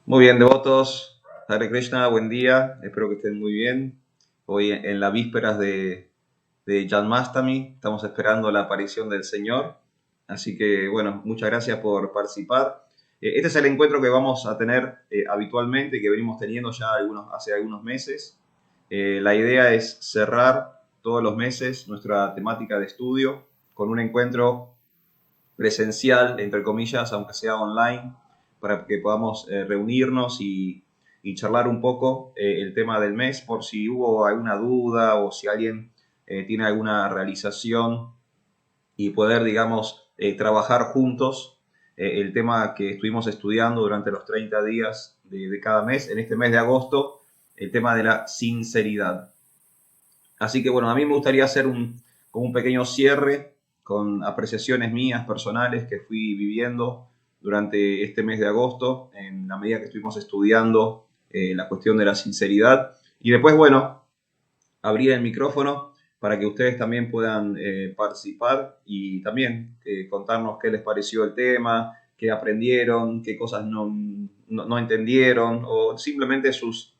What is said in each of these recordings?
Muy bien, devotos. Hare Krishna, buen día. Espero que estén muy bien. Hoy en las vísperas de Janmastami estamos esperando la aparición del Señor. Así que, bueno, muchas gracias por participar. Este es el encuentro que vamos a tener habitualmente, que venimos teniendo ya hace algunos meses. La idea es cerrar todos los meses nuestra temática de estudio con un encuentro presencial, entre comillas, aunque sea online, para que podamos reunirnos y charlar un poco el tema del mes, por si hubo alguna duda o si alguien tiene alguna realización y poder, digamos, trabajar juntos el tema que estuvimos estudiando durante los 30 días de cada mes, en este mes de agosto, el tema de la sinceridad. Así que bueno, a mí me gustaría hacer como un pequeño cierre con apreciaciones mías personales que fui viviendo durante este mes de agosto, en la medida que estuvimos estudiando la cuestión de la sinceridad. Y después, bueno, abrir el micrófono para que ustedes también puedan participar y también contarnos qué les pareció el tema, qué aprendieron, qué cosas no entendieron o simplemente sus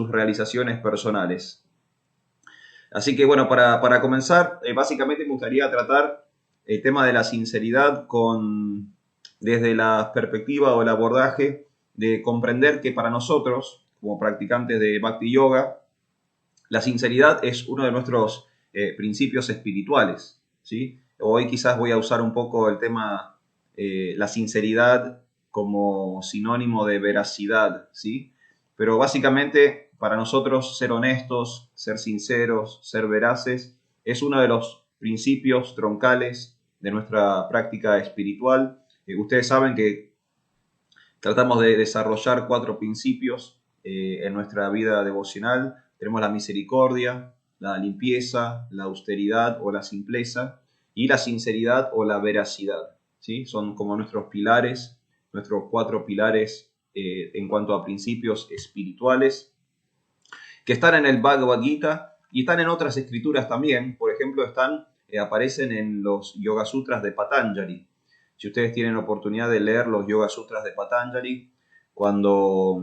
realizaciones personales. Así que bueno, para comenzar, básicamente me gustaría tratar el tema de la sinceridad desde la perspectiva o el abordaje de comprender que para nosotros, como practicantes de Bhakti Yoga, la sinceridad es uno de nuestros principios espirituales, ¿sí? Hoy quizás voy a usar un poco el tema, la sinceridad como sinónimo de veracidad, ¿sí? Pero básicamente para nosotros ser honestos, ser sinceros, ser veraces, es uno de los principios troncales de nuestra práctica espiritual. Ustedes saben que tratamos de desarrollar 4 principios en nuestra vida devocional. Tenemos la misericordia, la limpieza, la austeridad o la simpleza y la sinceridad o la veracidad, ¿sí? Son como nuestros pilares, nuestros 4 pilares en cuanto a principios espirituales que están en el Bhagavad Gita y están en otras escrituras también. Por ejemplo, aparecen en los Yoga Sutras de Patanjali. Si ustedes tienen oportunidad de leer los Yoga Sutras de Patanjali, cuando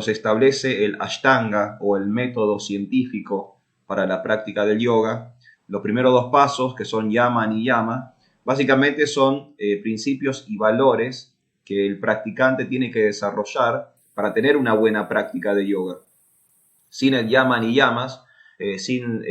se establece el Ashtanga o el método científico para la práctica del yoga, los primeros 2 pasos, que son Yama y Niyama, básicamente son principios y valores que el practicante tiene que desarrollar para tener una buena práctica de yoga. Sin el Yama ni Yamas, sin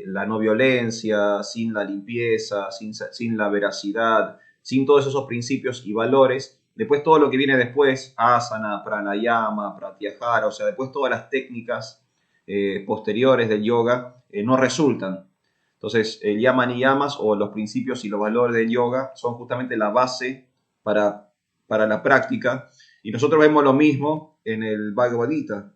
la no violencia, sin la limpieza, sin la veracidad, sin todos esos principios y valores, después todo lo que viene después, asana, pranayama, pratyahara, o sea, después todas las técnicas posteriores del yoga no resultan. Entonces, el yama niyamas o los principios y los valores del yoga son justamente la base para la práctica. Y nosotros vemos lo mismo en el Bhagavad Gita.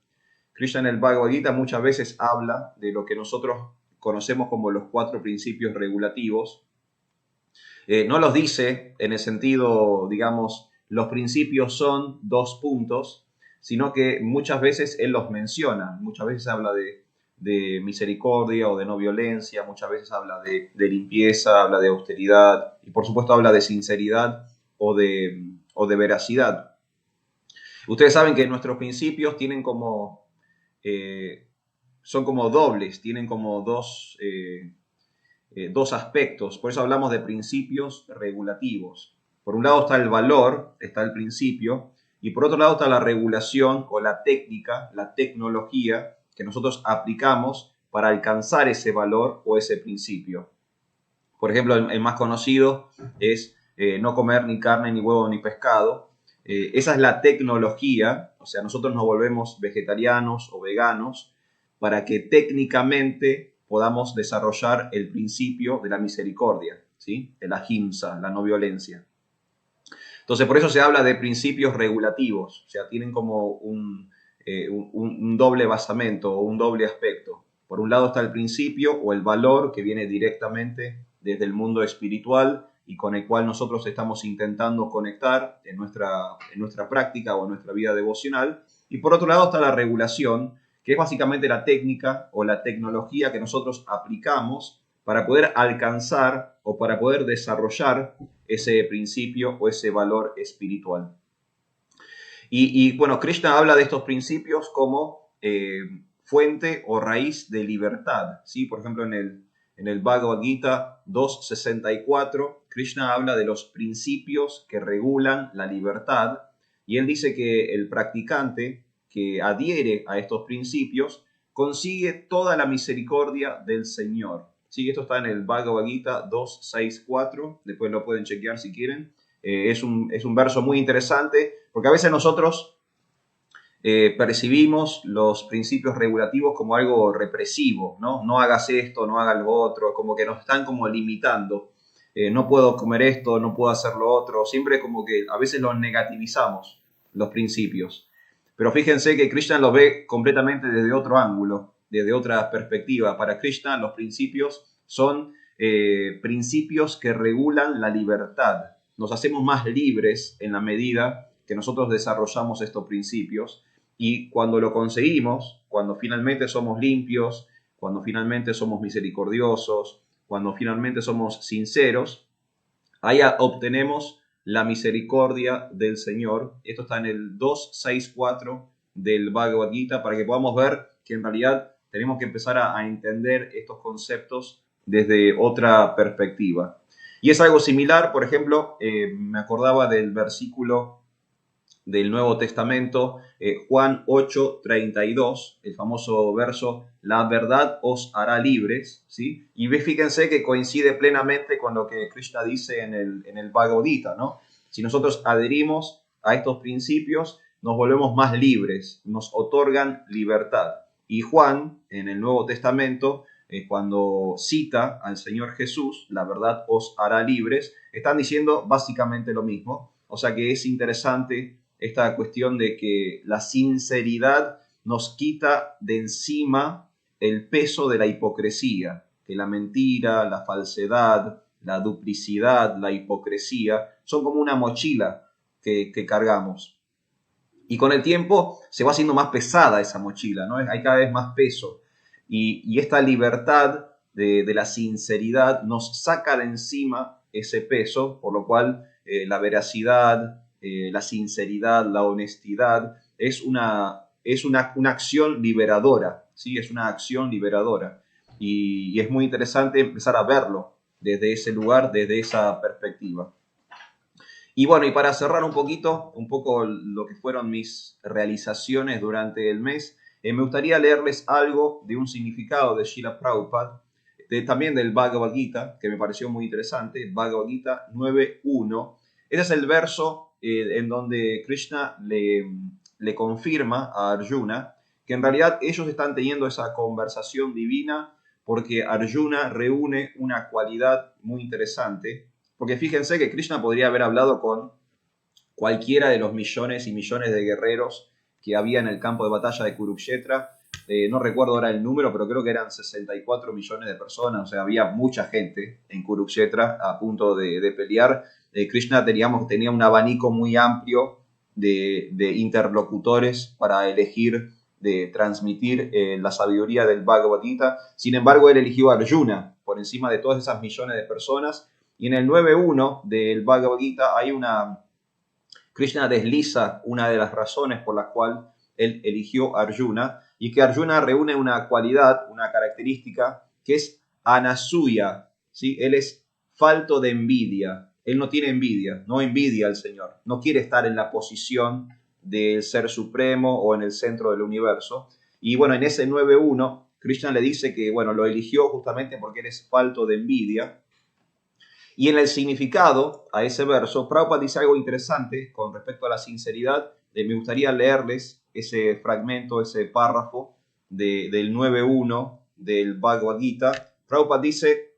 Krishna en el Bhagavad Gita muchas veces habla de lo que nosotros conocemos como los 4 principios regulativos. No los dice en el sentido, digamos, los principios son 2 puntos, sino que muchas veces él los menciona. Muchas veces habla de misericordia o de no violencia, muchas veces habla de limpieza, habla de austeridad y por supuesto habla de sinceridad o de veracidad. Ustedes saben que nuestros principios tienen son como dobles, tienen como dos aspectos, por eso hablamos de principios regulativos. Por un lado está el valor, está el principio, y por otro lado está la regulación o la técnica, la tecnología que nosotros aplicamos para alcanzar ese valor o ese principio. Por ejemplo, el más conocido es no comer ni carne, ni huevo, ni pescado. Esa es la tecnología, o sea, nosotros nos volvemos vegetarianos o veganos para que técnicamente podamos desarrollar el principio de la misericordia, ¿sí? De la ahimsa, la no violencia. Entonces, por eso se habla de principios regulativos, o sea, tienen como un doble basamento o un doble aspecto. Por un lado está el principio o el valor que viene directamente desde el mundo espiritual y con el cual nosotros estamos intentando conectar en nuestra práctica o en nuestra vida devocional. Y por otro lado está la regulación, que es básicamente la técnica o la tecnología que nosotros aplicamos para poder alcanzar o para poder desarrollar ese principio o ese valor espiritual. Bueno, Krishna habla de estos principios como fuente o raíz de libertad, ¿sí? Por ejemplo, en el Bhagavad Gita 2.64, Krishna habla de los principios que regulan la libertad y él dice que el practicante que adhiere a estos principios consigue toda la misericordia del Señor. Sí, esto está en el Bhagavad Gita 2.6.4, después lo pueden chequear si quieren. Es un verso muy interesante porque a veces nosotros percibimos los principios regulativos como algo represivo, ¿no? No hagas esto, no hagas lo otro, como que nos están como limitando. No puedo comer esto, no puedo hacer lo otro. Siempre como que a veces los negativizamos, los principios. Pero fíjense que Krishna los ve completamente desde otro ángulo, desde otra perspectiva. Para Krishna los principios son principios que regulan la libertad. Nos hacemos más libres en la medida que nosotros desarrollamos estos principios y cuando lo conseguimos, cuando finalmente somos limpios, cuando finalmente somos misericordiosos, cuando finalmente somos sinceros, ahí obtenemos la misericordia del Señor. Esto está en el 2.6.4 del Bhagavad Gita para que podamos ver que en realidad tenemos que empezar a entender estos conceptos desde otra perspectiva. Y es algo similar, por ejemplo, me acordaba del versículo del Nuevo Testamento, Juan 8:32, el famoso verso, la verdad os hará libres, ¿sí? Y fíjense que coincide plenamente con lo que Krishna dice en el Bhagavad Gita, ¿no? Si nosotros adherimos a estos principios, nos volvemos más libres, nos otorgan libertad. Y Juan, en el Nuevo Testamento, cuando cita al Señor Jesús, la verdad os hará libres, están diciendo básicamente lo mismo. O sea que es interesante esta cuestión de que la sinceridad nos quita de encima el peso de la hipocresía, que la mentira, la falsedad, la duplicidad, la hipocresía son como una mochila que cargamos. Y con el tiempo se va haciendo más pesada esa mochila, ¿no? Hay cada vez más peso. Y esta libertad de la sinceridad nos saca de encima ese peso, por lo cual la veracidad, la sinceridad, la honestidad es una acción liberadora, ¿sí? Es una acción liberadora. Y es muy interesante empezar a verlo desde ese lugar, desde esa perspectiva. Y bueno, y para cerrar un poco lo que fueron mis realizaciones durante el mes, me gustaría leerles algo de un significado de Srila Prabhupada, también del Bhagavad Gita, que me pareció muy interesante, Bhagavad Gita 9.1. Ese es el verso en donde Krishna le confirma a Arjuna que en realidad ellos están teniendo esa conversación divina porque Arjuna reúne una cualidad muy interesante. Porque fíjense que Krishna podría haber hablado con cualquiera de los millones y millones de guerreros que había en el campo de batalla de Kurukshetra. No recuerdo ahora el número, pero creo que eran 64 millones de personas. O sea, había mucha gente en Kurukshetra a punto de pelear. Krishna tenía un abanico muy amplio de interlocutores para elegir, de transmitir la sabiduría del Bhagavad Gita. Sin embargo, él eligió a Arjuna por encima de todas esas millones de personas. Y en el 9.1 del Bhagavad Gita hay Krishna desliza una de las razones por la cual él eligió a Arjuna, y que Arjuna reúne una cualidad, una característica, que es anasuya, ¿sí? Él es falto de envidia, él no tiene envidia, no envidia al Señor, no quiere estar en la posición del Ser Supremo o en el centro del universo. Y bueno, en ese 9.1, Krishna le dice que, bueno, lo eligió justamente porque él es falto de envidia. Y en el significado a ese verso, Prabhupada dice algo interesante con respecto a la sinceridad. Me gustaría leerles ese fragmento, ese párrafo del 9.1 del Bhagavad Gita. Prabhupada dice,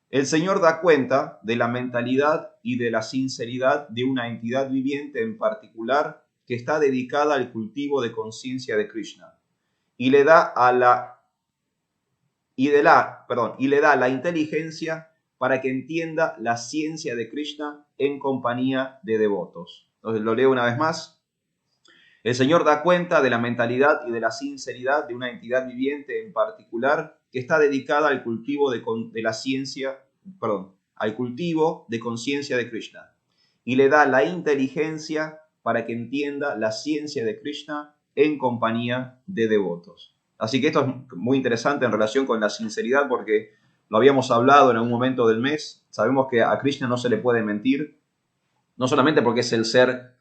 el Señor da cuenta de la mentalidad y de la sinceridad de una entidad viviente en particular que está dedicada al cultivo de conciencia de Krishna y le da la inteligencia para que entienda la ciencia de Krishna en compañía de devotos. Entonces lo leo una vez más. El Señor da cuenta de la mentalidad y de la sinceridad de una entidad viviente en particular que está dedicada al cultivo al cultivo de conciencia de Krishna y le da la inteligencia para que entienda la ciencia de Krishna en compañía de devotos. Así que esto es muy interesante en relación con la sinceridad, porque lo habíamos hablado en algún momento del mes. Sabemos que a Krishna no se le puede mentir, no solamente porque es el ser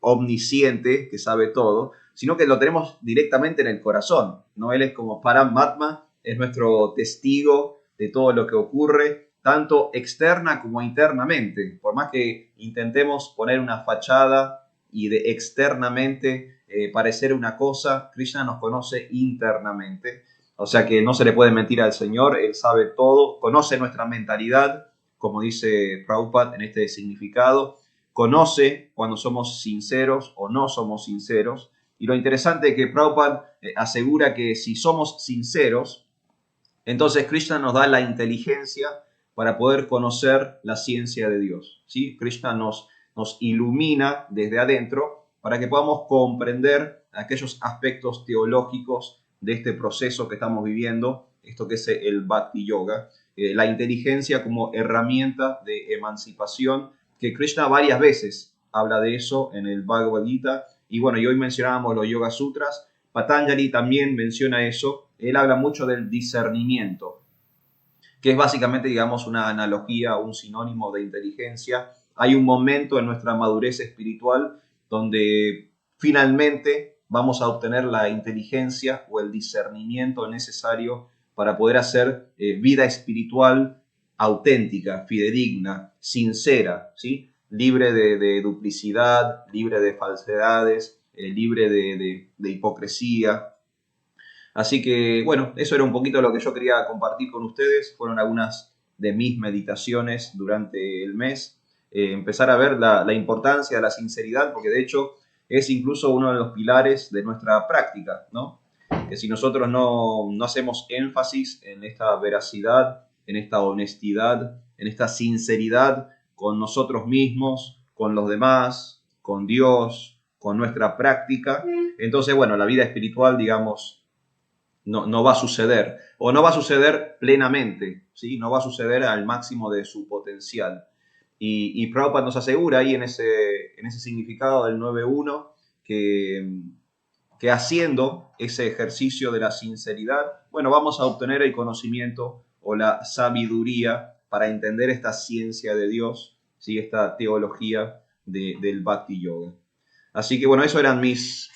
omnisciente que sabe todo, sino que lo tenemos directamente en el corazón, ¿no? Él es como Paramatma, es nuestro testigo de todo lo que ocurre, tanto externa como internamente. Por más que intentemos poner una fachada y de externamente parecer una cosa, Krishna nos conoce internamente. O sea que no se le puede mentir al Señor, Él sabe todo, conoce nuestra mentalidad, como dice Prabhupada en este significado, conoce cuando somos sinceros o no somos sinceros. Y lo interesante es que Prabhupada asegura que si somos sinceros, entonces Krishna nos da la inteligencia para poder conocer la ciencia de Dios, ¿sí? Krishna nos ilumina desde adentro para que podamos comprender aquellos aspectos teológicos de este proceso que estamos viviendo, esto que es el Bhakti Yoga, la inteligencia como herramienta de emancipación, que Krishna varias veces habla de eso en el Bhagavad Gita. Y bueno, y hoy mencionábamos los Yoga Sutras. Patanjali también menciona eso. Él habla mucho del discernimiento, que es básicamente, digamos, una analogía, un sinónimo de inteligencia. Hay un momento en nuestra madurez espiritual donde finalmente vamos a obtener la inteligencia o el discernimiento necesario para poder hacer vida espiritual auténtica, fidedigna, sincera, ¿sí? Libre de duplicidad, libre de falsedades, libre de hipocresía. Así que, bueno, eso era un poquito lo que yo quería compartir con ustedes. Fueron algunas de mis meditaciones durante el mes. Empezar a ver la importancia de la sinceridad, porque de hecho es incluso uno de los pilares de nuestra práctica, ¿no? Que si nosotros no hacemos énfasis en esta veracidad, en esta honestidad, en esta sinceridad con nosotros mismos, con los demás, con Dios, con nuestra práctica, entonces, bueno, la vida espiritual, digamos, no va a suceder, o no va a suceder plenamente, ¿sí? No va a suceder al máximo de su potencial. Y Prabhupada nos asegura ahí en ese significado del 9.1 que haciendo ese ejercicio de la sinceridad, bueno, vamos a obtener el conocimiento o la sabiduría para entender esta ciencia de Dios, ¿sí? Esta teología del Bhakti Yoga. Así que bueno, eso eran mis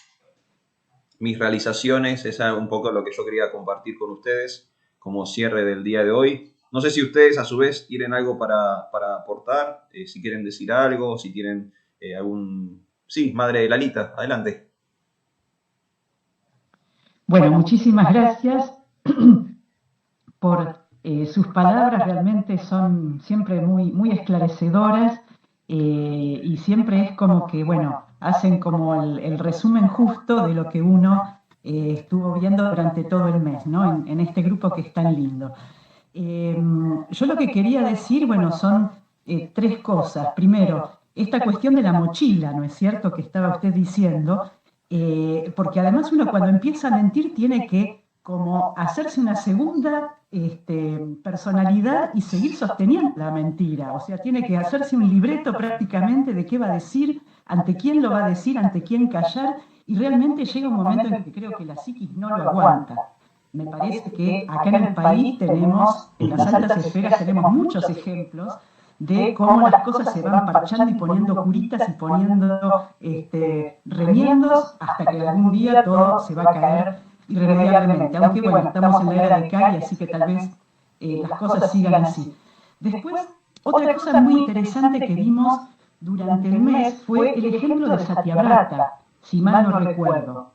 realizaciones, esa es un poco lo que yo quería compartir con ustedes como cierre del día de hoy. No sé si ustedes a su vez tienen algo para aportar, si quieren decir algo, si tienen algún... Sí, Madre Lalita, adelante. Bueno, muchísimas gracias por sus palabras, realmente son siempre muy esclarecedoras y siempre es como que, bueno, hacen como el resumen justo de lo que uno estuvo viendo durante todo el mes, ¿no? En este grupo que es tan lindo. Yo lo que quería decir, bueno, son tres cosas. Primero, esta cuestión de la mochila, ¿no es cierto?, que estaba usted diciendo, porque además uno cuando empieza a mentir tiene que como hacerse una segunda personalidad y seguir sosteniendo la mentira. O sea, tiene que hacerse un libreto prácticamente de qué va a decir, ante quién lo va a decir, ante quién callar, y realmente llega un momento en que creo que la psiquis no lo aguanta. Me parece que acá en el país tenemos, en las altas esferas tenemos muchos ejemplos de cómo las cosas se van parchando y poniendo curitas y poniendo remiendos hasta que algún día todo se va a caer irremediablemente. Aunque bueno, estamos en la era de Kali, así que tal vez las cosas sigan así. Después, otra cosa muy interesante que vimos durante el mes fue el ejemplo de Satyavrata, si mal no recuerdo,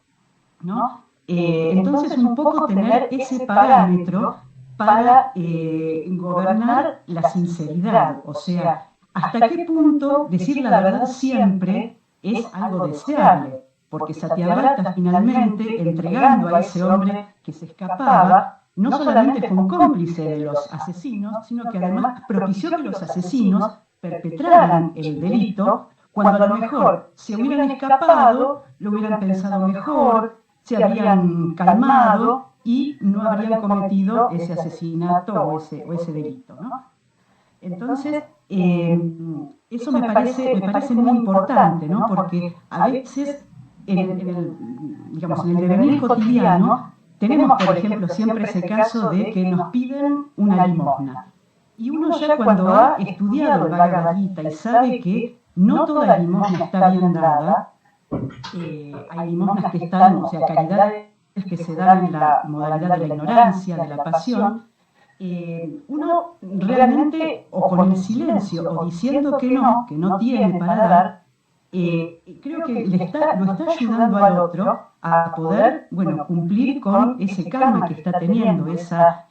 ¿no? Entonces, un poco tener ese parámetro para gobernar la sinceridad, o sea, hasta qué punto decir la verdad siempre es algo deseable, porque Satyavrata finalmente, entregando a ese hombre que se escapaba, no solamente fue un cómplice de los asesinos, sino que además propició que los asesinos perpetraran el delito, cuando a lo mejor se hubieran escapado, lo hubieran pensado mejor, se habrían calmado y no habrían cometido ese asesinato o ese delito, ¿no? Entonces, eso me parece muy importante, ¿no? Porque a veces, digamos, en el devenir cotidiano, tenemos, por ejemplo, siempre ese caso de que nos piden una limosna. Y uno ya cuando ha estudiado el Bhagavad Gita y sabe que no toda limosna está bien dada, hay limosnas que están, o sea, caridades que se dan en la modalidad de la ignorancia, de la pasión, uno realmente, o con el silencio, o diciendo que no tiene para dar, creo que lo está ayudando al otro a poder, bueno, cumplir con ese karma que está teniendo, esa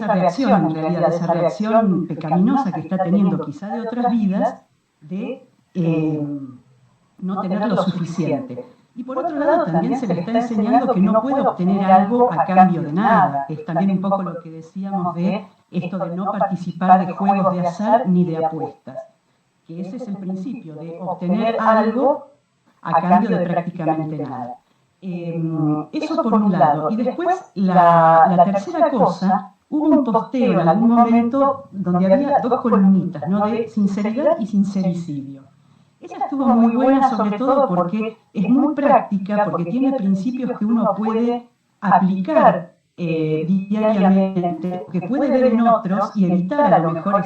reacción, en realidad, esa reacción pecaminosa que está teniendo quizá de otras vidas, de no tener lo suficiente. Y por otro lado, también se le está enseñando que no puede obtener algo a cambio de nada, que es también un poco lo que decíamos de esto de no participar de juegos de azar ni de apuestas, que ese es el principio, de obtener algo a cambio de prácticamente nada. Eso por un lado. Y después, la tercera cosa, hubo un posteo en algún momento donde había dos columnitas, ¿no? De sinceridad y sincericidio. Esa estuvo muy buena, sobre todo porque es muy práctica, porque tiene principios que uno puede aplicar diariamente, que puede ver en otros y evitar a lo mejor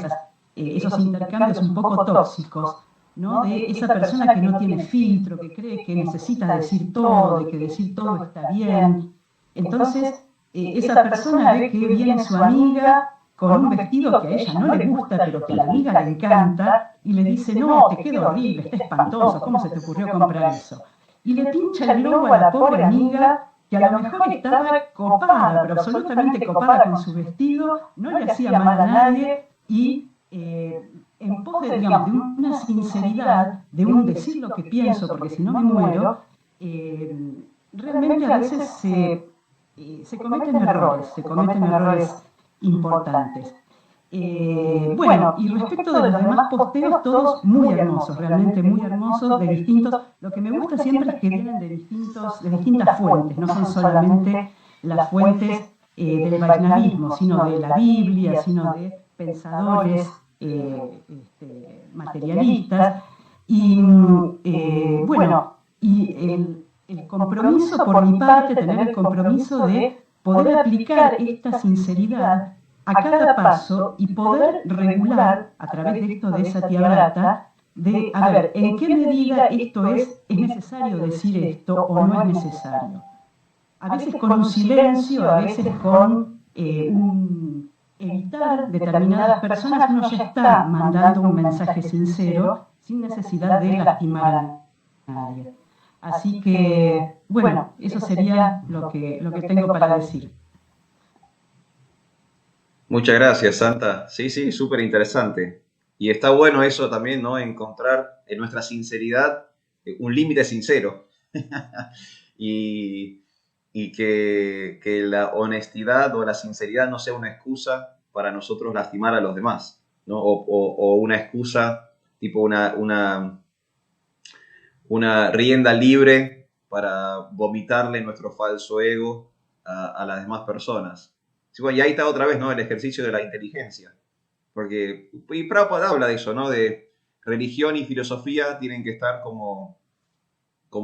esos intercambios un poco tóxicos, ¿no? De esa persona que no tiene filtro, que cree que necesita decir todo, de que decir todo está bien. Entonces, esa persona ve que viene su amiga con un vestido que a ella no le gusta, pero que a la amiga le encanta, y le dice, no, te queda horrible, está espantoso, ¿cómo se te ocurrió comprar eso? Y le pincha el globo a la pobre amiga, que a lo mejor estaba copada, pero absolutamente copada con su vestido, no le hacía mal a nadie, y en pos de, digamos, de una sinceridad, de un decir lo que pienso, porque si no me muero, realmente a veces se cometen errores importantes. Bueno, y respecto de los demás posteos, todos muy hermosos, realmente muy hermosos, de distintos. Lo que me gusta siempre es que vienen de distintas fuentes, no son solamente las fuentes del vaishnavismo, sino de la Biblia, sino de pensadores materialistas. Y bueno, y el compromiso por mi parte, tener el compromiso de poder aplicar esta sinceridad a cada paso y poder regular a través de esto de Satyavrata, de, a ver, ¿en qué medida esto es necesario decir esto o no es necesario? A veces con un silencio, a veces con un evitar determinadas personas, uno ya está mandando un mensaje sincero sin necesidad de lastimar a nadie. Así que, bueno, eso sería lo que tengo para decir. Muchas gracias, Santa. Sí, sí, súper interesante. Y está bueno eso también, ¿no? Encontrar en nuestra sinceridad un límite sincero. y y que la honestidad o la sinceridad no sea una excusa para nosotros lastimar a los demás, ¿no? O una excusa, tipo una rienda libre para vomitarle nuestro falso ego a las demás personas. Sí, bueno, y ahí está otra vez, ¿no? El ejercicio de la inteligencia. Porque, y Prabhupada habla de eso, ¿no? De religión y filosofía tienen que estar como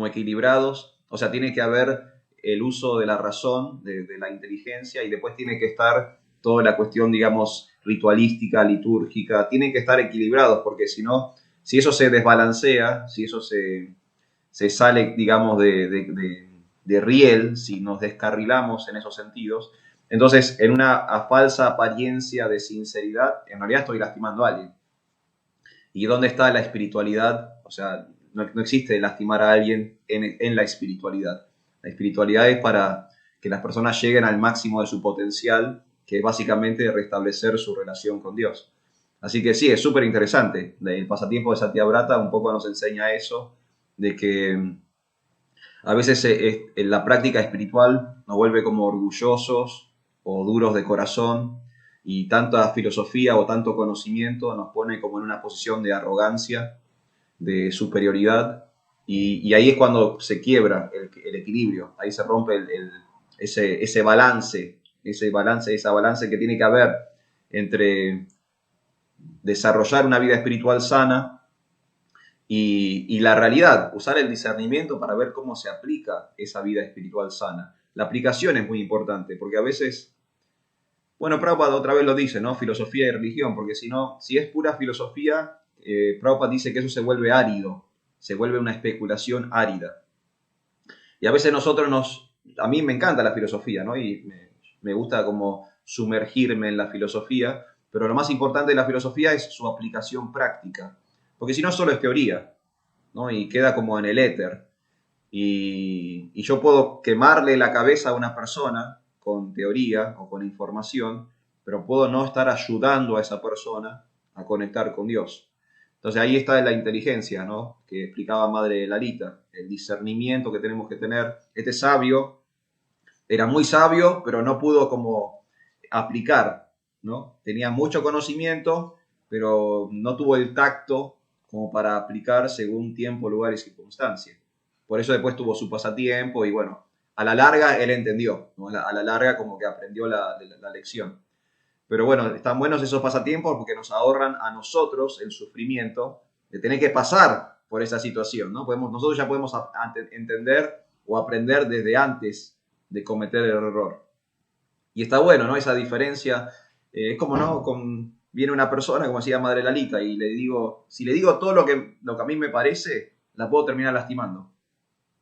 equilibrados, o sea, tiene que haber el uso de la razón, de la inteligencia, y después tiene que estar toda la cuestión, digamos, ritualística, litúrgica, tienen que estar equilibrados, porque si no, si eso se desbalancea, si eso se sale, digamos, de riel, si nos descarrilamos en esos sentidos, entonces en una falsa apariencia de sinceridad, en realidad estoy lastimando a alguien. ¿Y dónde está la espiritualidad? O sea, no existe lastimar a alguien en la espiritualidad. La espiritualidad es para que las personas lleguen al máximo de su potencial, que es básicamente restablecer su relación con Dios. Así que sí, es súper interesante. El pasatiempo de Satyavrata un poco nos enseña eso, de que a veces en la práctica espiritual nos vuelve como orgullosos o duros de corazón, y tanta filosofía o tanto conocimiento nos pone como en una posición de arrogancia, de superioridad, y ahí es cuando se quiebra el equilibrio, ahí se rompe ese balance que tiene que haber entre desarrollar una vida espiritual sana y la realidad, usar el discernimiento para ver cómo se aplica esa vida espiritual sana. La aplicación es muy importante, porque a veces, bueno, Prabhupada otra vez lo dice, ¿no? Filosofía y religión, porque si no, si es pura filosofía, Prabhupada dice que eso se vuelve árido, se vuelve una especulación árida. Y a veces a mí me encanta la filosofía, ¿no? Y me gusta como sumergirme en la filosofía, pero lo más importante de la filosofía es su aplicación práctica, porque si no solo es teoría, ¿no? Y queda como en el éter. Y yo puedo quemarle la cabeza a una persona con teoría o con información, pero puedo no estar ayudando a esa persona a conectar con Dios. Entonces ahí está la inteligencia, ¿no? Que explicaba Madre Lalita, el discernimiento que tenemos que tener. Este sabio era muy sabio, pero no pudo como aplicar, ¿no? Tenía mucho conocimiento, pero no tuvo el tacto como para aplicar según tiempo, lugar y circunstancia. Por eso después tuvo su pasatiempo y bueno, a la larga él entendió, ¿no? A la larga como que aprendió la lección. Pero bueno, están buenos esos pasatiempos porque nos ahorran a nosotros el sufrimiento de tener que pasar por esa situación, ¿no? Nosotros ya podemos entender o aprender desde antes de cometer el error. Y está bueno, ¿no? Esa diferencia. Es como, ¿no? Viene una persona, como decía Madre Lalita, y le digo, si le digo todo lo que a mí me parece, la puedo terminar lastimando.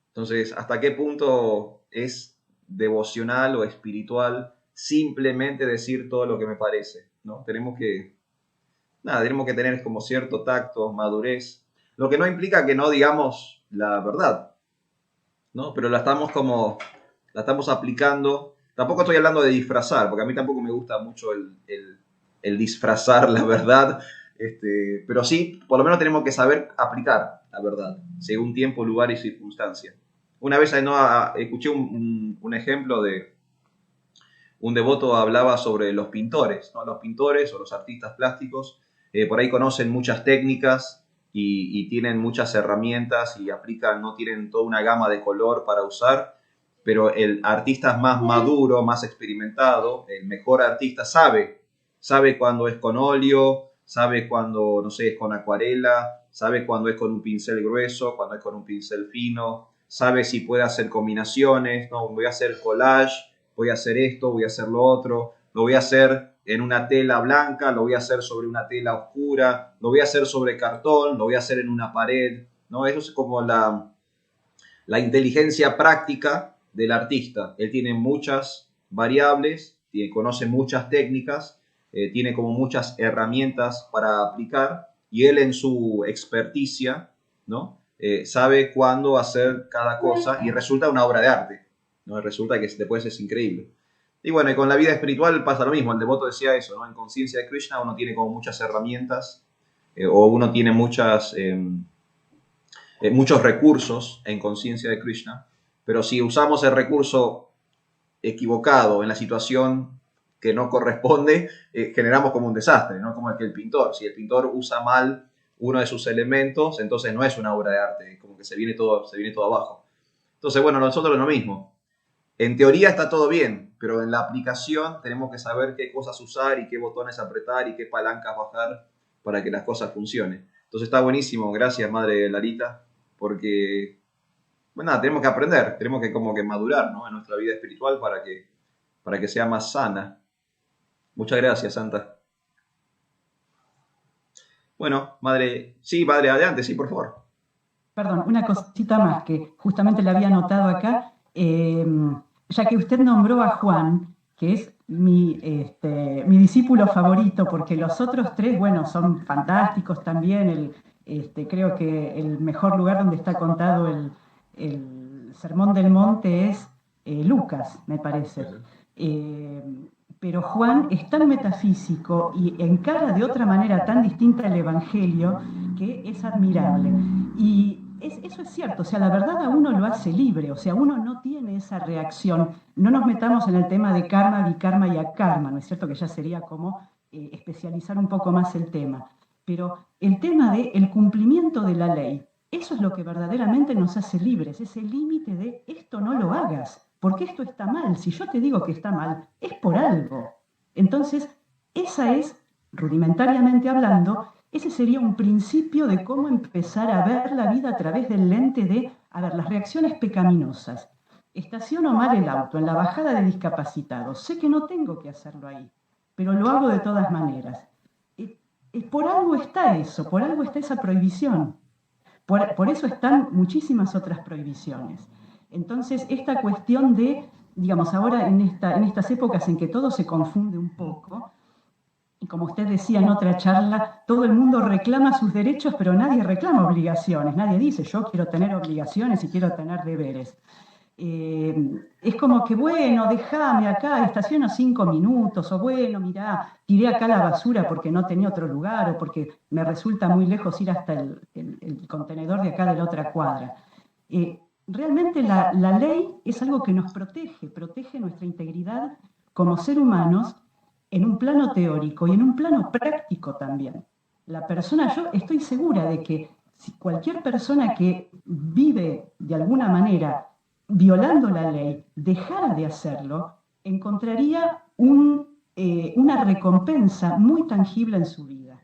Entonces, ¿hasta qué punto es devocional o espiritual simplemente decir todo lo que me parece, ¿no? Tenemos que tener como cierto tacto, madurez, lo que no implica que no digamos la verdad, ¿no? Pero la estamos aplicando. Tampoco estoy hablando de disfrazar, porque a mí tampoco me gusta mucho el disfrazar la verdad, pero sí, por lo menos tenemos que saber aplicar la verdad, según tiempo, lugar y circunstancia. Una vez escuché un ejemplo de un devoto hablaba sobre los pintores, ¿no? Los pintores o los artistas plásticos, por ahí conocen muchas técnicas y tienen muchas herramientas y no tienen toda una gama de color para usar, pero el artista más maduro, más experimentado, el mejor artista sabe cuándo es con óleo, sabe cuándo, no sé, es con acuarela, sabe cuándo es con un pincel grueso, cuándo es con un pincel fino, sabe si puede hacer combinaciones, no, voy a hacer collage, voy a hacer esto, voy a hacer lo otro, lo voy a hacer en una tela blanca, lo voy a hacer sobre una tela oscura, lo voy a hacer sobre cartón, lo voy a hacer en una pared, ¿no? Eso es como la inteligencia práctica del artista. Él tiene muchas variables, conoce muchas técnicas, tiene como muchas herramientas para aplicar y él en su experticia, ¿no? Sabe cuándo hacer cada cosa y resulta una obra de arte, ¿no? Resulta que después es increíble. Y bueno, y con la vida espiritual pasa lo mismo, el devoto decía eso, ¿no? En conciencia de Krishna uno tiene como muchas herramientas o uno tiene muchos recursos en conciencia de Krishna, pero si usamos el recurso equivocado en la situación que no corresponde, generamos como un desastre, ¿no? Como el pintor. Si el pintor usa mal uno de sus elementos, entonces no es una obra de arte, como que se viene todo abajo. Entonces, bueno, nosotros lo mismo. En teoría está todo bien, pero en la aplicación tenemos que saber qué cosas usar y qué botones apretar y qué palancas bajar para que las cosas funcionen. Entonces está buenísimo, gracias Madre Lalita, porque bueno, nada, tenemos que aprender, tenemos que como que madurar, ¿no? En nuestra vida espiritual para que sea más sana. Muchas gracias, Santa. Bueno, Madre, sí, Padre, adelante, sí, por favor. Perdón, una cosita más que justamente la había anotado acá, ya que usted nombró a Juan, que es mi discípulo favorito, porque los otros tres, bueno, son fantásticos también. Creo que el mejor lugar donde está contado el Sermón del Monte es Lucas, me parece. Pero Juan es tan metafísico y encara de otra manera tan distinta el Evangelio que es admirable. Y eso es cierto, o sea, la verdad a uno lo hace libre, o sea, uno no tiene esa reacción. No nos metamos en el tema de karma, bikarma y akarma, ¿no es cierto? Que ya sería como especializar un poco más el tema. Pero el tema del cumplimiento de la ley, eso es lo que verdaderamente nos hace libres, ese límite de esto no lo hagas, porque esto está mal. Si yo te digo que está mal, es por algo. Entonces, esa es rudimentariamente hablando, ese sería un principio de cómo empezar a ver la vida a través del lente de, a ver, las reacciones pecaminosas. Estaciono mal el auto en la bajada de discapacitados. Sé que no tengo que hacerlo ahí, pero lo hago de todas maneras. Por algo está eso, por algo está esa prohibición. Por eso están muchísimas otras prohibiciones. Entonces, esta cuestión de, digamos, ahora en estas épocas en que todo se confunde un poco, y como usted decía en otra charla, todo el mundo reclama sus derechos, pero nadie reclama obligaciones. Nadie dice, yo quiero tener obligaciones y quiero tener deberes. Es como que, bueno, déjame acá, estaciono 5 minutos, o bueno, mirá, tiré acá la basura porque no tenía otro lugar, o porque me resulta muy lejos ir hasta el contenedor de acá de la otra cuadra. Realmente la ley es algo que nos protege nuestra integridad como ser humanos en un plano teórico y en un plano práctico también. La persona, yo estoy segura de que si cualquier persona que vive de alguna manera violando la ley, dejara de hacerlo, encontraría una recompensa muy tangible en su vida.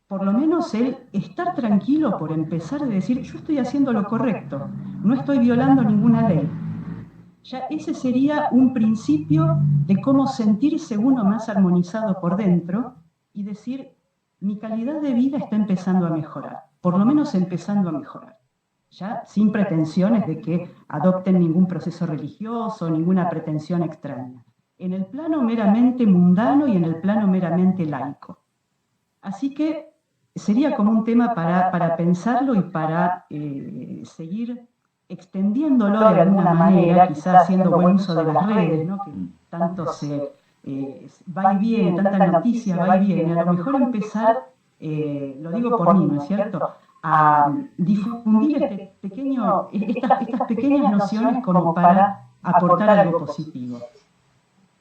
Por lo menos el estar tranquilo por empezar a decir, yo estoy haciendo lo correcto, no estoy violando ninguna ley. Ya ese sería un principio de cómo sentirse uno más armonizado por dentro y decir, mi calidad de vida está empezando a mejorar, por lo menos empezando a mejorar. Ya sin pretensiones de que adopten ningún proceso religioso, ninguna pretensión extraña. En el plano meramente mundano y en el plano meramente laico. Así que sería como un tema para pensarlo y para seguir extendiéndolo de alguna manera, quizás haciendo buen uso de las redes, ¿no? Que tanto se va y viene, tanta noticia va y viene, a lo mejor empezar, lo digo por mí, ¿no es cierto?, a difundir estas pequeñas nociones como para aportar algo positivo.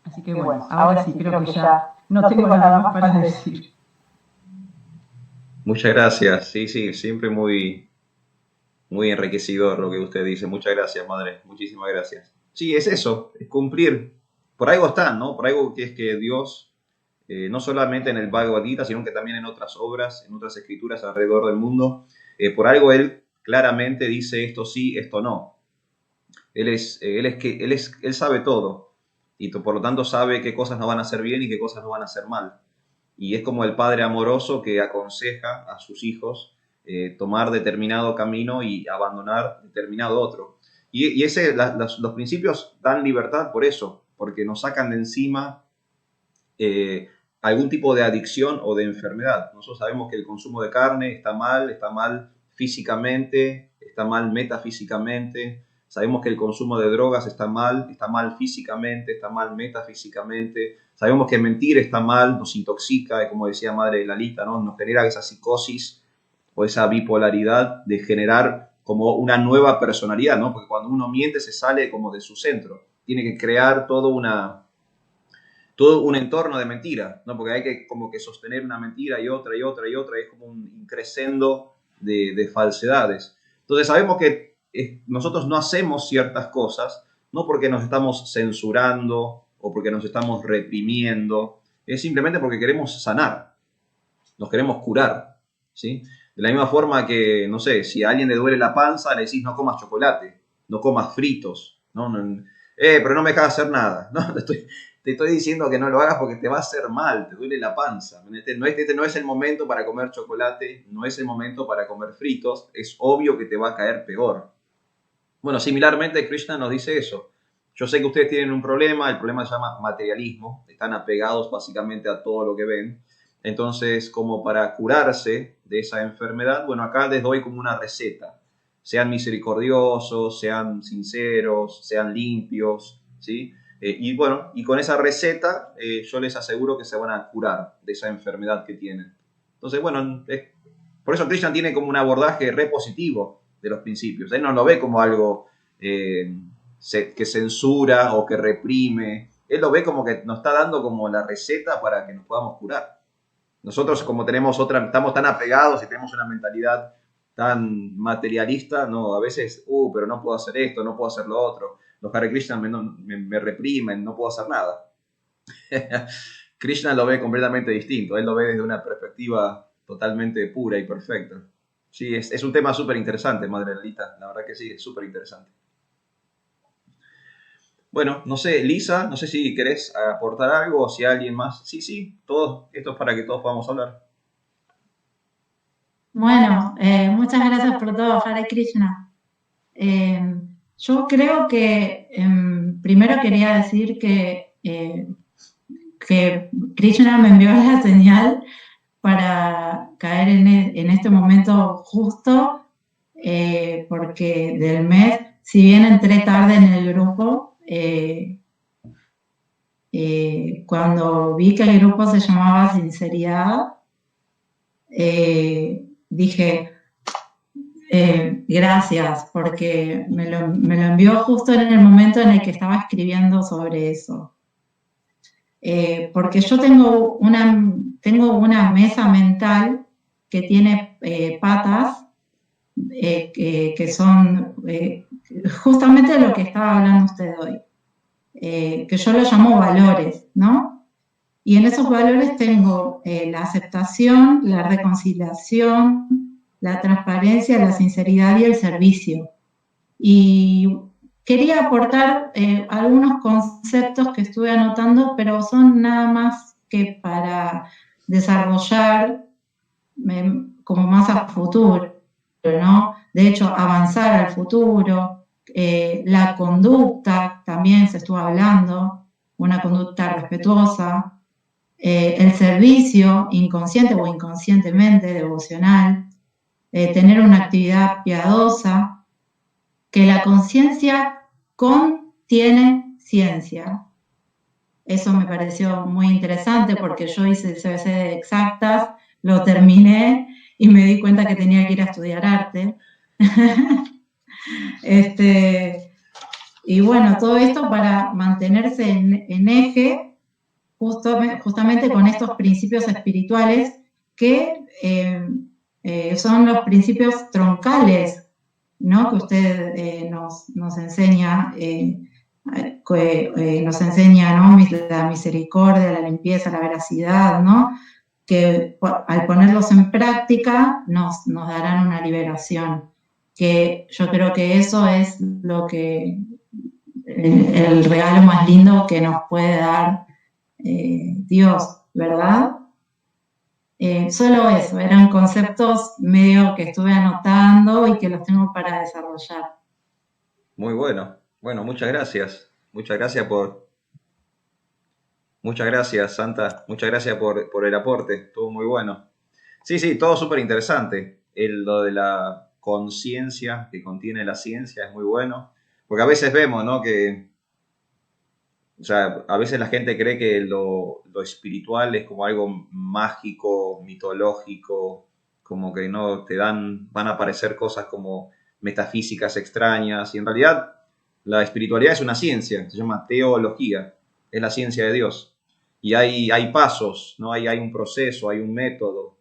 Así que bueno, ahora sí, creo que ya no tengo nada más para decir. Muchas gracias. Sí, sí, siempre muy, muy enriquecedor lo que usted dice. Muchas gracias, madre. Muchísimas gracias. Sí, es eso, es cumplir. Por algo está, ¿no? Por algo que es que Dios, no solamente en el Bhagavad Gita, sino que también en otras obras, en otras escrituras alrededor del mundo, por algo Él claramente dice esto sí, esto no. Él sabe todo y por lo tanto sabe qué cosas no van a hacer bien y qué cosas no van a hacer mal. Y es como el padre amoroso que aconseja a sus hijos tomar determinado camino y abandonar determinado otro. Y los principios dan libertad por eso, porque nos sacan de encima algún tipo de adicción o de enfermedad. Nosotros sabemos que el consumo de carne está mal físicamente, está mal metafísicamente. Sabemos que el consumo de drogas está mal físicamente, está mal metafísicamente. Sabemos que mentir está mal, nos intoxica, como decía Madre Lalita, ¿no? Nos genera esa psicosis o esa bipolaridad de generar como una nueva personalidad, ¿no? Porque cuando uno miente se sale como de su centro. Tiene que crear todo un entorno de mentira, ¿no? Porque hay que como que sostener una mentira y otra y otra y otra, y es como un increscendo de falsedades. Entonces sabemos que nosotros no hacemos ciertas cosas, no porque nos estamos censurando o porque nos estamos reprimiendo, es simplemente porque queremos sanar, nos queremos curar, ¿sí? De la misma forma que, no sé, si a alguien le duele la panza, le decís no comas chocolate, no comas fritos, ¿no? Pero no me dejas hacer nada, ¿no? Te estoy diciendo que no lo hagas porque te va a hacer mal, te duele la panza. Este no es el momento para comer chocolate, no es el momento para comer fritos, es obvio que te va a caer peor. Bueno, similarmente Krishna nos dice eso. Yo sé que ustedes tienen un problema, el problema se llama materialismo, están apegados básicamente a todo lo que ven. Entonces, como para curarse de esa enfermedad, bueno, acá les doy como una receta. Sean misericordiosos, sean sinceros, sean limpios, ¿sí? Y bueno, y con esa receta yo les aseguro que se van a curar de esa enfermedad que tienen. Entonces, bueno, por eso Krishna tiene como un abordaje repositivo de los principios. Él no lo ve como algo que censura o que reprime. Él lo ve como que nos está dando como la receta para que nos podamos curar. Nosotros como estamos tan apegados y tenemos una mentalidad tan materialista, no, a veces, pero no puedo hacer esto, no puedo hacer lo otro. Los Hare Krishna me reprimen, no puedo hacer nada. Krishna lo ve completamente distinto, él lo ve desde una perspectiva totalmente pura y perfecta. Sí, es un tema súper interesante, Madre Lalita, la verdad que sí, es súper interesante. Bueno, no sé, Lisa, no sé si querés aportar algo o si alguien más. Sí, sí, todo esto es para que todos podamos hablar. Bueno, muchas gracias por todo, Hare Krishna. Yo creo que primero quería decir que Krishna me envió la señal para caer en este momento justo, porque del mes, si bien entré tarde en el grupo, cuando vi que el grupo se llamaba Sinceridad, dije, gracias, porque me lo envió justo en el momento en el que estaba escribiendo sobre eso. Porque yo tengo una mesa mental que tiene patas que son justamente lo que estaba hablando usted hoy, que yo lo llamo valores, ¿no? Y en esos valores tengo la aceptación, la reconciliación, la transparencia, la sinceridad y el servicio. Y quería aportar algunos conceptos que estuve anotando, pero son nada más que para desarrollar como más a futuro, ¿no? De hecho, avanzar al futuro, la conducta, también se estuvo hablando, una conducta respetuosa, el servicio inconsciente o inconscientemente, devocional, tener una actividad piadosa, que la conciencia contiene ciencia. Eso me pareció muy interesante porque yo hice el CBC de exactas, lo terminé y me di cuenta que tenía que ir a estudiar arte. Y bueno, todo esto para mantenerse en eje justamente con estos principios espirituales que son los principios troncales, ¿no? Que usted nos enseña, nos enseña, ¿no? La misericordia, la limpieza, la veracidad, ¿no? Que al ponerlos en práctica nos darán una liberación. Que yo creo que eso es lo que el regalo más lindo que nos puede dar Dios, ¿verdad? Solo eso, eran conceptos medio que estuve anotando y que los tengo para desarrollar. Muy bueno. Bueno, muchas gracias. Muchas gracias, Santa. Muchas gracias por el aporte. Estuvo muy bueno. Sí, sí, todo súper interesante. Lo de la conciencia que contiene la ciencia es muy bueno. Porque a veces vemos, ¿no? O sea, a veces la gente cree que lo espiritual es como algo mágico, mitológico, como que no van a aparecer cosas como metafísicas extrañas, y en realidad la espiritualidad es una ciencia, se llama teología, es la ciencia de Dios. Y hay pasos, ¿no? Hay un proceso, hay un método.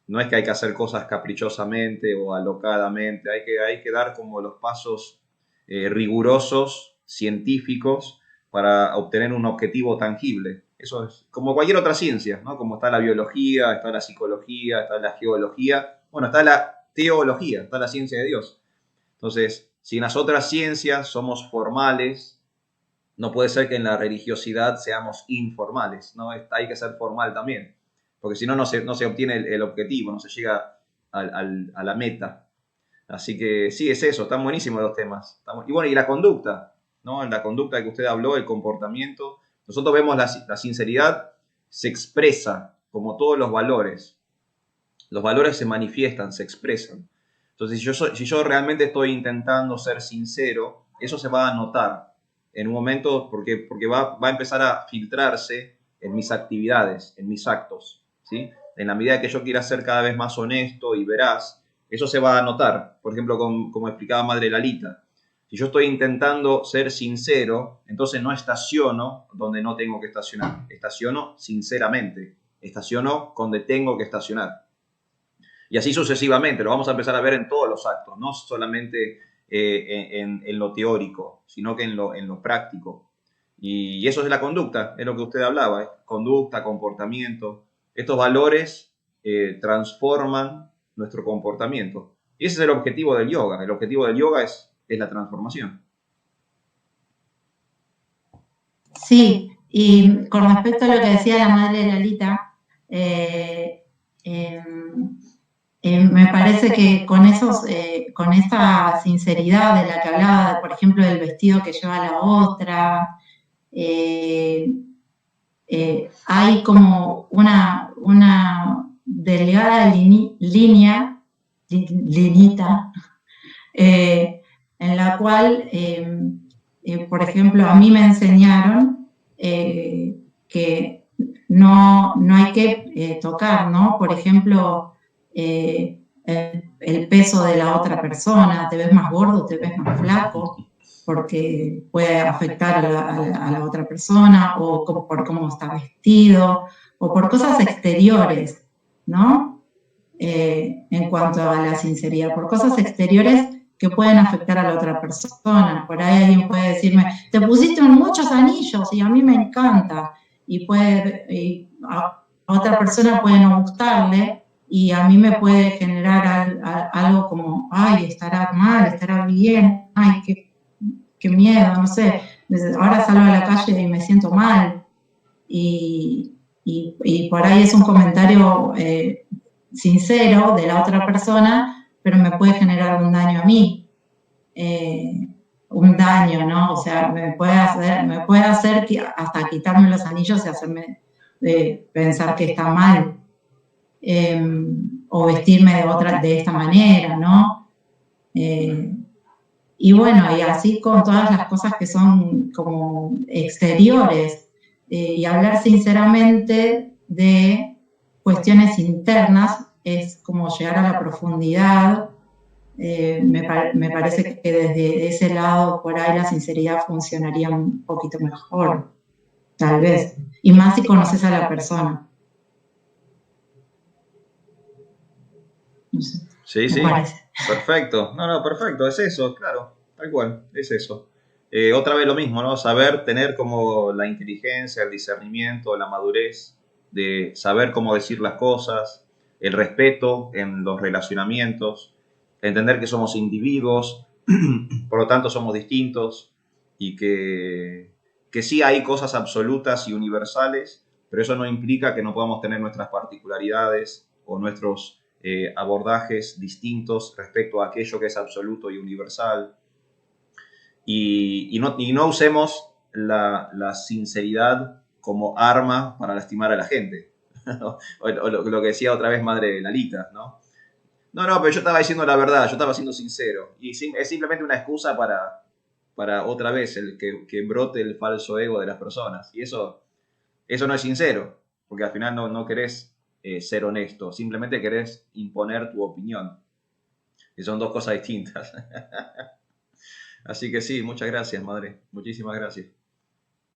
No es que hay que hacer cosas caprichosamente o alocadamente, hay que dar como los pasos rigurosos, científicos, para obtener un objetivo tangible. Eso es como cualquier otra ciencia, ¿no? Como está la biología, está la psicología, está la geología, bueno, está la teología, está la ciencia de Dios. Entonces, si en las otras ciencias somos formales, no puede ser que en la religiosidad seamos informales, ¿no? Hay que ser formal también, porque si no, no se obtiene el objetivo, no se llega a la meta. Así que sí, es eso, están buenísimos los temas. Y bueno, y la conducta, ¿no? En la conducta que usted habló, el comportamiento. Nosotros vemos la sinceridad se expresa como todos los valores. Los valores se manifiestan, se expresan. Entonces, si yo realmente estoy intentando ser sincero, eso se va a notar en un momento porque va a empezar a filtrarse en mis actividades, en mis actos, ¿sí? En la medida que yo quiera ser cada vez más honesto y veraz, eso se va a notar. Por ejemplo, como explicaba Madre Lalita, si yo estoy intentando ser sincero, entonces no estaciono donde no tengo que estacionar. Estaciono sinceramente. Estaciono donde tengo que estacionar. Y así sucesivamente. Lo vamos a empezar a ver en todos los actos, no solamente en lo teórico, sino que en lo práctico. Y eso es la conducta, es lo que usted hablaba, ¿eh? Conducta, comportamiento. Estos valores transforman nuestro comportamiento. Y ese es el objetivo del yoga. El objetivo del yoga es la transformación. Sí, y con respecto a lo que decía la madre de Lalita, eh, eh, me parece que con esa sinceridad de la que hablaba, por ejemplo, del vestido que lleva la otra, eh, hay como una delgada línea, linita, en la cual, por ejemplo, a mí me enseñaron que no hay que tocar, ¿no? Por ejemplo, el peso de la otra persona, te ves más gordo, te ves más flaco, porque puede afectar a la otra persona, o por cómo está vestido, o por cosas exteriores, ¿no? En cuanto a la sinceridad, por cosas exteriores que pueden afectar a la otra persona. Por ahí alguien puede decirme, te pusiste muchos anillos y a mí me encanta, y a otra persona puede no gustarle, y a mí me puede generar algo como, ay, estará mal, estará bien, ay, qué miedo, no sé, ahora salgo a la calle y me siento mal, y por ahí es un comentario sincero de la otra persona, pero me puede generar un daño a mí, un daño, ¿no? O sea, me puede hacer hasta quitarme los anillos y hacerme pensar que está mal, o vestirme de esta manera, ¿no? Y bueno, y así con todas las cosas que son como exteriores, y hablar sinceramente de cuestiones internas es como llegar a la profundidad. Me parece que desde ese lado por ahí la sinceridad funcionaría un poquito mejor, tal vez, y más si conoces a la persona. No sé, Sí, sí, perfecto. No, perfecto, es eso, claro, tal cual, es eso. Otra vez lo mismo, ¿no? Saber tener como la inteligencia, el discernimiento, la madurez de saber cómo decir las cosas, el respeto en los relacionamientos, entender que somos individuos, por lo tanto somos distintos y que sí hay cosas absolutas y universales, pero eso no implica que no podamos tener nuestras particularidades o nuestros abordajes distintos respecto a aquello que es absoluto y universal. Y no usemos la sinceridad como arma para lastimar a la gente. o lo que decía otra vez Madre Lalita, ¿no? No, pero yo estaba diciendo la verdad, yo estaba siendo sincero. Y es simplemente una excusa para otra vez que brote el falso ego de las personas. Y eso no es sincero, porque al final no querés ser honesto, simplemente querés imponer tu opinión. Y son dos cosas distintas. Así que sí, muchas gracias, madre. Muchísimas gracias.